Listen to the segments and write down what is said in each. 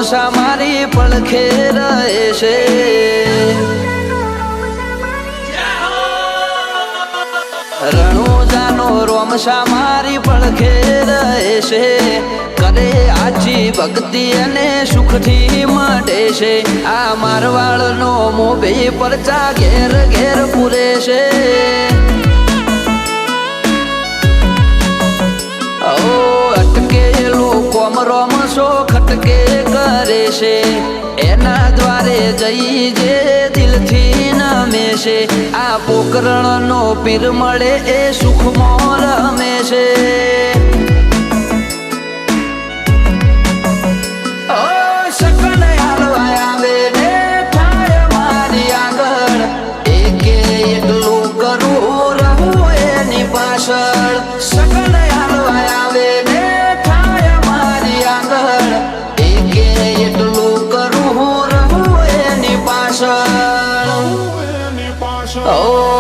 રોમસા મારી પડખે રહે છે રણુજાનો રોમસા મારી પડખે રહે છે કરે આજી ભક્તિ અને સુખથી મળે છે આ મારવાડનો મોભી પરચા ઘેર ઘેર પૂરે છે અટકેલું કોમ રોમસો ખટકે કરે છે એના દ્વારે જઈ જે દિલથી નમે છે આ પોકરણનો પીર મળે એ સુખમાં રમે છે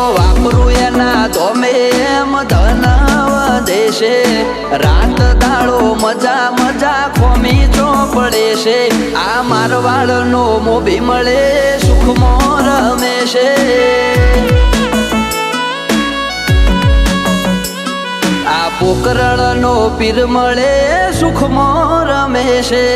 વાપરું એના તો મેં ધન વધે છે રાત દાડો મજા મજા ખોમી ચોપડે છે આ મારવાડનો મોભી મળે સુખમાં રમે છે આ પોકરણનો પીર મળે સુખમાં રમે છે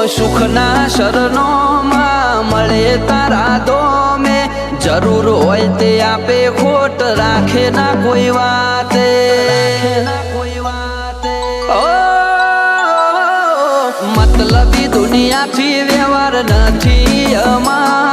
સુખના શરણોમાં મળે તારા દોમે જરૂર હોય તે આપે ખોટ રાખે ના કોઈ વાતે મતલબી દુનિયાથી વ્યવહાર નથી અમારો